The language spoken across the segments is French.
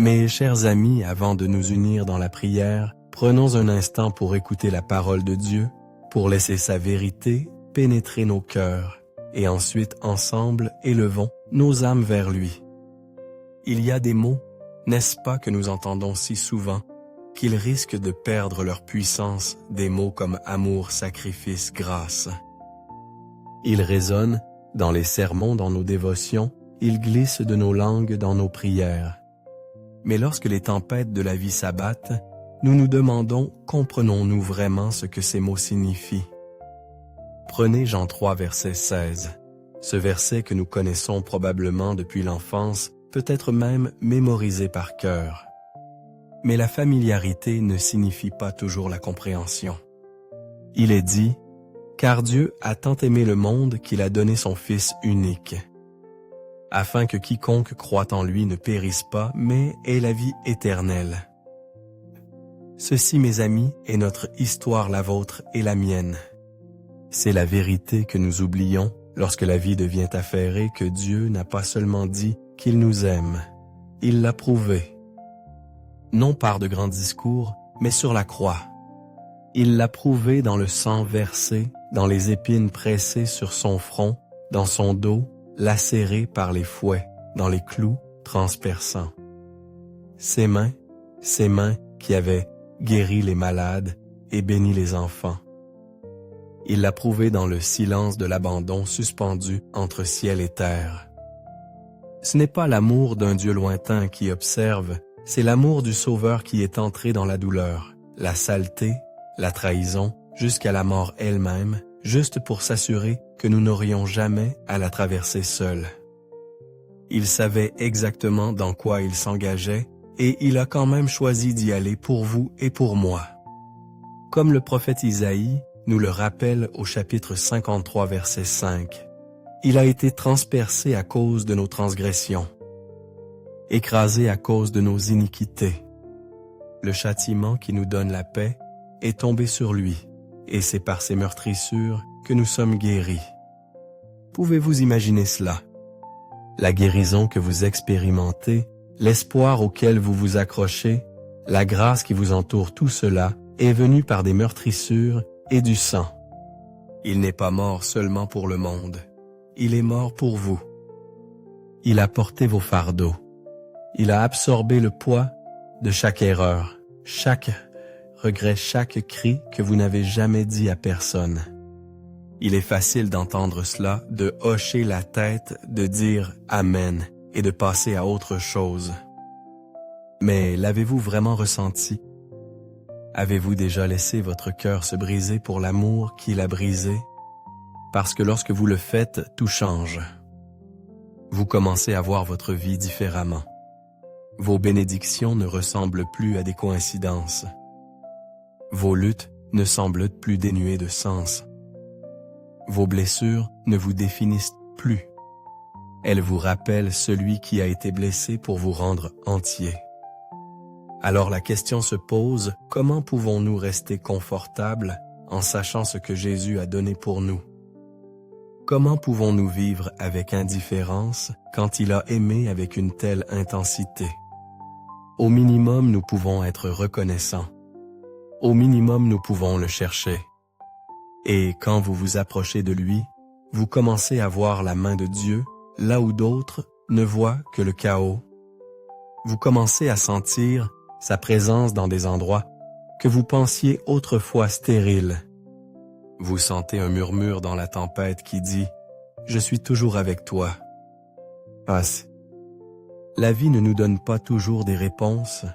Mes chers amis, avant de nous unir dans la prière, prenons un instant pour écouter la parole de Dieu, pour laisser sa vérité pénétrer nos cœurs, et ensuite, ensemble, élevons nos âmes vers lui. Il y a des mots, n'est-ce pas, que nous entendons si souvent, qu'ils risquent de perdre leur puissance, des mots comme amour, sacrifice, grâce. Ils résonnent dans les sermons, dans nos dévotions, ils glissent de nos langues dans nos prières. Mais lorsque les tempêtes de la vie s'abattent, nous nous demandons, comprenons-nous vraiment ce que ces mots signifient? Prenez Jean 3, verset 16. Ce verset que nous connaissons probablement depuis l'enfance, peut-être même mémorisé par cœur. Mais la familiarité ne signifie pas toujours la compréhension. Il est dit, « Car Dieu a tant aimé le monde qu'il a donné son Fils unique, afin que quiconque croit en lui ne périsse pas, mais ait la vie éternelle. » Ceci, mes amis, est notre histoire, la vôtre et la mienne. C'est la vérité que nous oublions lorsque la vie devient affairée, que Dieu n'a pas seulement dit qu'il nous aime, il l'a prouvé. Non par de grands discours, mais sur la croix. Il l'a prouvé dans le sang versé, dans les épines pressées sur son front, dans son dos, lacéré par les fouets, dans les clous transperçants. Ses mains qui avaient guéri les malades et béni les enfants. Il l'a prouvé dans le silence de l'abandon suspendu entre ciel et terre. Ce n'est pas l'amour d'un Dieu lointain qui observe, c'est l'amour du Sauveur qui est entré dans la douleur, la saleté, la trahison, jusqu'à la mort elle-même, juste pour s'assurer que nous n'aurions jamais à la traverser seuls. Il savait exactement dans quoi il s'engageait, et il a quand même choisi d'y aller pour vous et pour moi. Comme le prophète Isaïe nous le rappelle au chapitre 53, verset 5, il a été transpercé à cause de nos transgressions, écrasé à cause de nos iniquités. Le châtiment qui nous donne la paix est tombé sur lui, et c'est par ses meurtrissures que nous sommes guéris. Pouvez-vous imaginer cela? La guérison que vous expérimentez, l'espoir auquel vous vous accrochez, la grâce qui vous entoure, tout cela est venu par des meurtrissures et du sang. Il n'est pas mort seulement pour le monde, il est mort pour vous. Il a porté vos fardeaux. Il a absorbé le poids de chaque erreur, chaque regret, chaque cri que vous n'avez jamais dit à personne. Il est facile d'entendre cela, de hocher la tête, de dire « Amen » et de passer à autre chose. Mais l'avez-vous vraiment ressenti? Avez-vous déjà laissé votre cœur se briser pour l'amour qu'il a brisé? Parce que lorsque vous le faites, tout change. Vous commencez à voir votre vie différemment. Vos bénédictions ne ressemblent plus à des coïncidences. Vos luttes ne semblent plus dénuées de sens. Vos blessures ne vous définissent plus. Elles vous rappellent celui qui a été blessé pour vous rendre entier. Alors la question se pose, comment pouvons-nous rester confortables en sachant ce que Jésus a donné pour nous? Comment pouvons-nous vivre avec indifférence quand il a aimé avec une telle intensité? Au minimum, nous pouvons être reconnaissants. Au minimum, nous pouvons le chercher. Et quand vous vous approchez de lui, vous commencez à voir la main de Dieu là où d'autres ne voient que le chaos. Vous commencez à sentir sa présence dans des endroits que vous pensiez autrefois stériles. Vous sentez un murmure dans la tempête qui dit « Je suis toujours avec toi ». La vie ne nous donne pas toujours des réponses.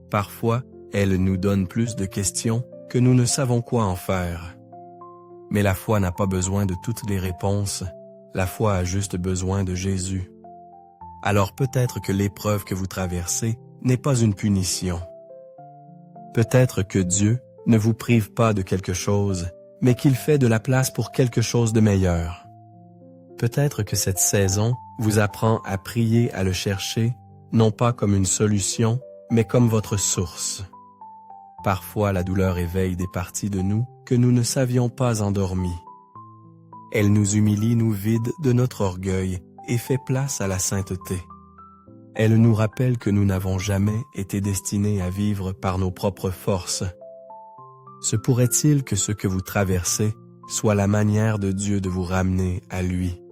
Parfois, elle nous donne plus de questions que nous ne savons quoi en faire. Mais la foi n'a pas besoin de toutes les réponses, la foi a juste besoin de Jésus. Alors peut-être que l'épreuve que vous traversez n'est pas une punition. Peut-être que Dieu ne vous prive pas de quelque chose, mais qu'il fait de la place pour quelque chose de meilleur. Peut-être que cette saison vous apprend à prier, à le chercher, non pas comme une solution, mais comme votre source. Parfois, la douleur éveille des parties de nous que nous ne savions pas endormies. Elle nous humilie, nous vide de notre orgueil et fait place à la sainteté. Elle nous rappelle que nous n'avons jamais été destinés à vivre par nos propres forces. Se pourrait-il que ce que vous traversez soit la manière de Dieu de vous ramener à lui?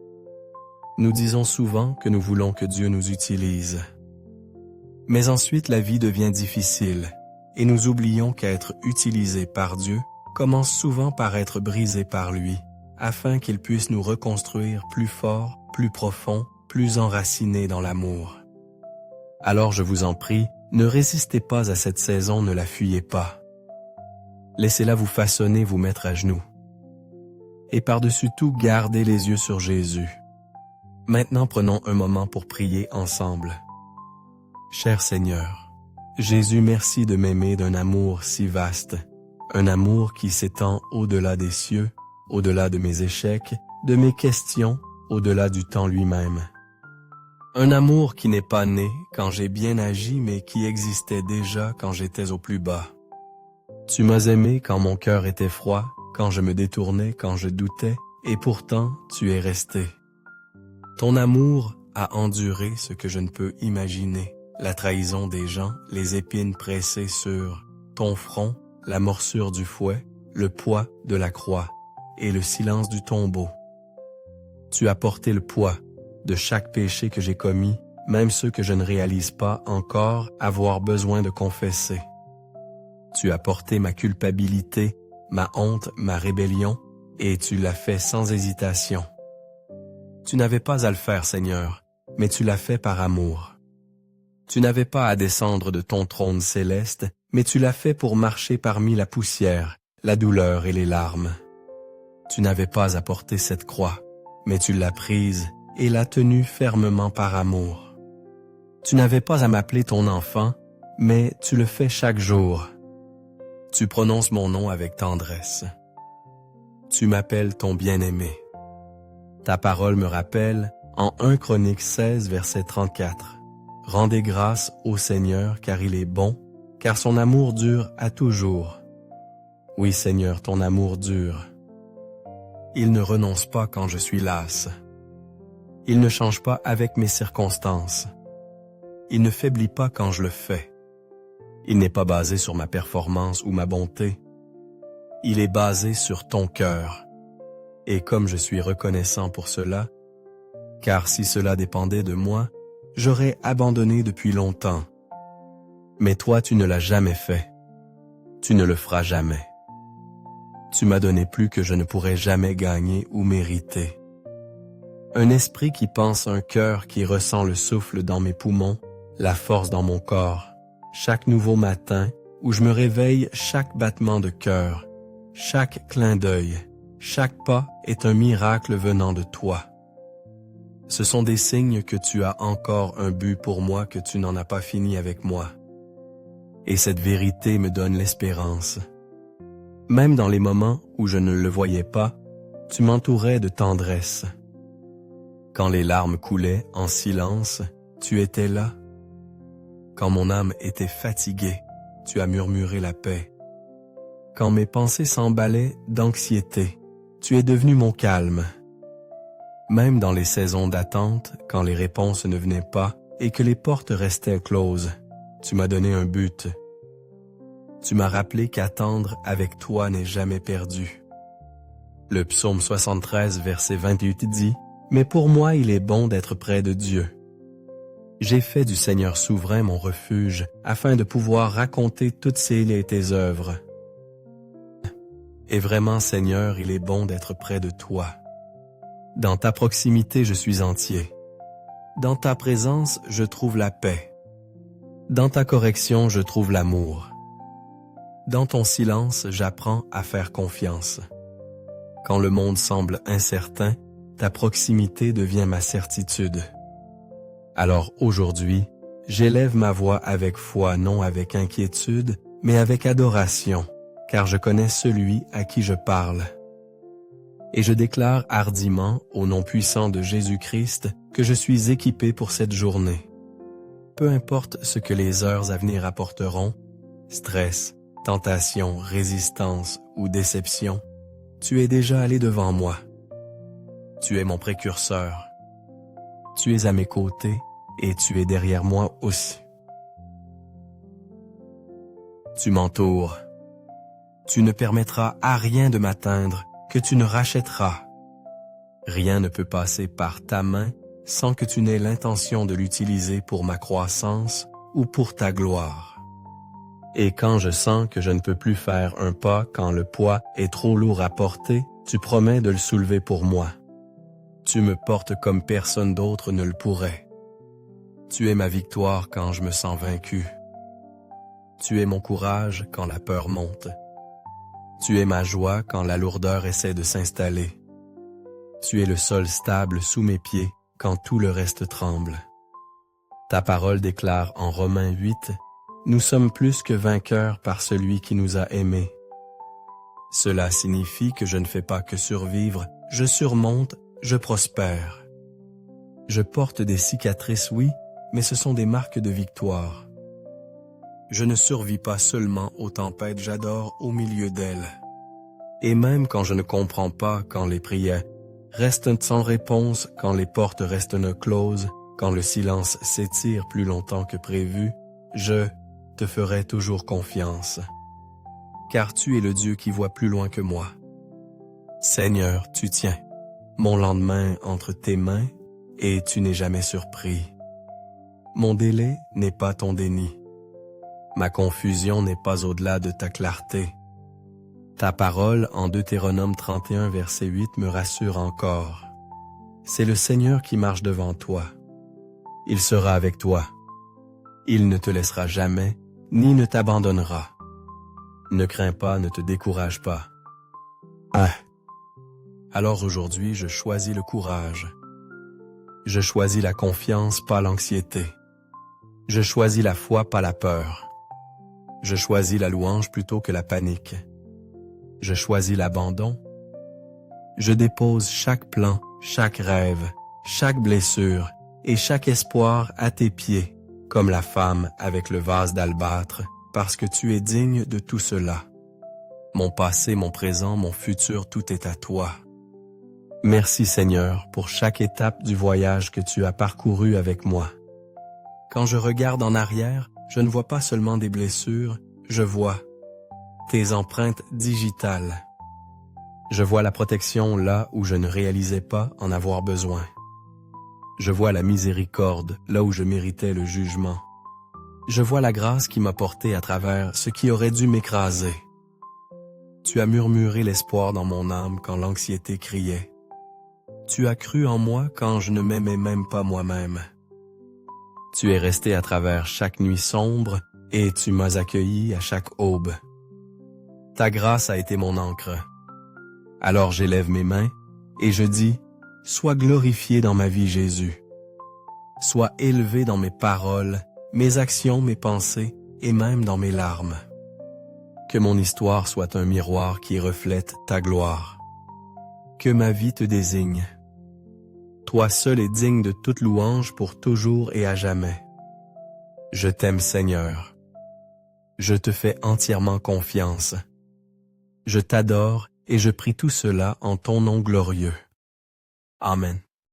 Nous disons souvent que nous voulons que Dieu nous utilise. Mais ensuite la vie devient difficile et nous oublions qu'être utilisé par Dieu commence souvent par être brisé par lui, afin qu'il puisse nous reconstruire plus fort, plus profond, plus enracinés dans l'amour. Alors je vous en prie, ne résistez pas à cette saison, ne la fuyez pas. Laissez-la vous façonner, vous mettre à genoux. Et par-dessus tout, gardez les yeux sur Jésus. Maintenant, prenons un moment pour prier ensemble. Cher Seigneur, Jésus, merci de m'aimer d'un amour si vaste, un amour qui s'étend au-delà des cieux, au-delà de mes échecs, de mes questions, au-delà du temps lui-même. Un amour qui n'est pas né quand j'ai bien agi, mais qui existait déjà quand j'étais au plus bas. Tu m'as aimé quand mon cœur était froid, quand je me détournais, quand je doutais, et pourtant tu es resté. Ton amour a enduré ce que je ne peux imaginer, la trahison des gens, les épines pressées sur ton front, la morsure du fouet, le poids de la croix et le silence du tombeau. Tu as porté le poids de chaque péché que j'ai commis, même ceux que je ne réalise pas encore avoir besoin de confesser. Tu as porté ma culpabilité, ma honte, ma rébellion, et tu l'as fait sans hésitation. Tu n'avais pas à le faire, Seigneur, mais tu l'as fait par amour. Tu n'avais pas à descendre de ton trône céleste, mais tu l'as fait pour marcher parmi la poussière, la douleur et les larmes. Tu n'avais pas à porter cette croix, mais tu l'as prise et l'as tenue fermement par amour. Tu n'avais pas à m'appeler ton enfant, mais tu le fais chaque jour. Tu prononces mon nom avec tendresse. Tu m'appelles ton bien-aimé. Ta parole me rappelle, en 1 Chroniques 16, verset 34, « Rendez grâce au Seigneur, car il est bon, car son amour dure à toujours. » Oui, Seigneur, ton amour dure. Il ne renonce pas quand je suis lasse. Il ne change pas avec mes circonstances. Il ne faiblit pas quand je le fais. Il n'est pas basé sur ma performance ou ma bonté. Il est basé sur ton cœur. Et comme je suis reconnaissant pour cela, car si cela dépendait de moi, j'aurais abandonné depuis longtemps. Mais toi, tu ne l'as jamais fait. Tu ne le feras jamais. Tu m'as donné plus que je ne pourrais jamais gagner ou mériter. Un esprit qui pense, un cœur qui ressent le souffle dans mes poumons, la force dans mon corps, chaque nouveau matin où je me réveille, chaque battement de cœur, chaque clin d'œil, chaque pas est un miracle venant de toi. Ce sont des signes que tu as encore un but pour moi, que tu n'en as pas fini avec moi. Et cette vérité me donne l'espérance. Même dans les moments où je ne le voyais pas, tu m'entourais de tendresse. Quand les larmes coulaient en silence, tu étais là. Quand mon âme était fatiguée, tu as murmuré la paix. Quand mes pensées s'emballaient d'anxiété, tu es devenu mon calme. Même dans les saisons d'attente, quand les réponses ne venaient pas et que les portes restaient closes, tu m'as donné un but. Tu m'as rappelé qu'attendre avec toi n'est jamais perdu. Le psaume 73, verset 28 dit « Mais pour moi, il est bon d'être près de Dieu. J'ai fait du Seigneur souverain mon refuge, afin de pouvoir raconter toutes tes œuvres. Et vraiment, Seigneur, il est bon d'être près de toi. Dans ta proximité, je suis entier. Dans ta présence, je trouve la paix. Dans ta correction, je trouve l'amour. Dans ton silence, j'apprends à faire confiance. Quand le monde semble incertain, ta proximité devient ma certitude. Alors aujourd'hui, j'élève ma voix avec foi, non avec inquiétude, mais avec adoration, car je connais celui à qui je parle. Et je déclare hardiment, au nom puissant de Jésus-Christ, que je suis équipé pour cette journée. Peu importe ce que les heures à venir apporteront, stress, tentation, résistance ou déception, tu es déjà allé devant moi. Tu es mon précurseur. Tu es à mes côtés et tu es derrière moi aussi. Tu m'entoures. Tu ne permettras à rien de m'atteindre que tu ne rachèteras. Rien ne peut passer par ta main sans que tu n'aies l'intention de l'utiliser pour ma croissance ou pour ta gloire. Et quand je sens que je ne peux plus faire un pas quand le poids est trop lourd à porter, tu promets de le soulever pour moi. Tu me portes comme personne d'autre ne le pourrait. Tu es ma victoire quand je me sens vaincu. Tu es mon courage quand la peur monte. Tu es ma joie quand la lourdeur essaie de s'installer. Tu es le sol stable sous mes pieds quand tout le reste tremble. Ta parole déclare en Romains 8, « Nous sommes plus que vainqueurs par celui qui nous a aimés. » Cela signifie que je ne fais pas que survivre, je surmonte, je prospère. Je porte des cicatrices, oui, mais ce sont des marques de victoire. Je ne survis pas seulement aux tempêtes, j'adore au milieu d'elles. Et même quand je ne comprends pas, quand les prières restent sans réponse, quand les portes restent closes, quand le silence s'étire plus longtemps que prévu, je te ferai toujours confiance. Car tu es le Dieu qui voit plus loin que moi. Seigneur, tu tiens mon lendemain entre tes mains et tu n'es jamais surpris. Mon délai n'est pas ton déni. Ma confusion n'est pas au-delà de ta clarté. Ta parole en Deutéronome 31, verset 8 me rassure encore. C'est le Seigneur qui marche devant toi. Il sera avec toi. Il ne te laissera jamais, ni ne t'abandonnera. Ne crains pas, ne te décourage pas. Alors aujourd'hui, je choisis le courage. Je choisis la confiance, pas l'anxiété. Je choisis la foi, pas la peur. Je choisis la louange plutôt que la panique. Je choisis l'abandon. Je dépose chaque plan, chaque rêve, chaque blessure et chaque espoir à tes pieds, comme la femme avec le vase d'albâtre, parce que tu es digne de tout cela. Mon passé, mon présent, mon futur, tout est à toi. Merci Seigneur pour chaque étape du voyage que tu as parcouru avec moi. Quand je regarde en arrière, je ne vois pas seulement des blessures, je vois tes empreintes digitales. Je vois la protection là où je ne réalisais pas en avoir besoin. Je vois la miséricorde là où je méritais le jugement. Je vois la grâce qui m'a porté à travers ce qui aurait dû m'écraser. Tu as murmuré l'espoir dans mon âme quand l'anxiété criait. Tu as cru en moi quand je ne m'aimais même pas moi-même. Tu es resté à travers chaque nuit sombre et tu m'as accueilli à chaque aube. Ta grâce a été mon ancre. Alors j'élève mes mains et je dis, sois glorifié dans ma vie Jésus. Sois élevé dans mes paroles, mes actions, mes pensées et même dans mes larmes. Que mon histoire soit un miroir qui reflète ta gloire. Que ma vie te désigne. Toi seul es digne de toute louange pour toujours et à jamais. Je t'aime Seigneur. Je te fais entièrement confiance. Je t'adore et je prie tout cela en ton nom glorieux. Amen.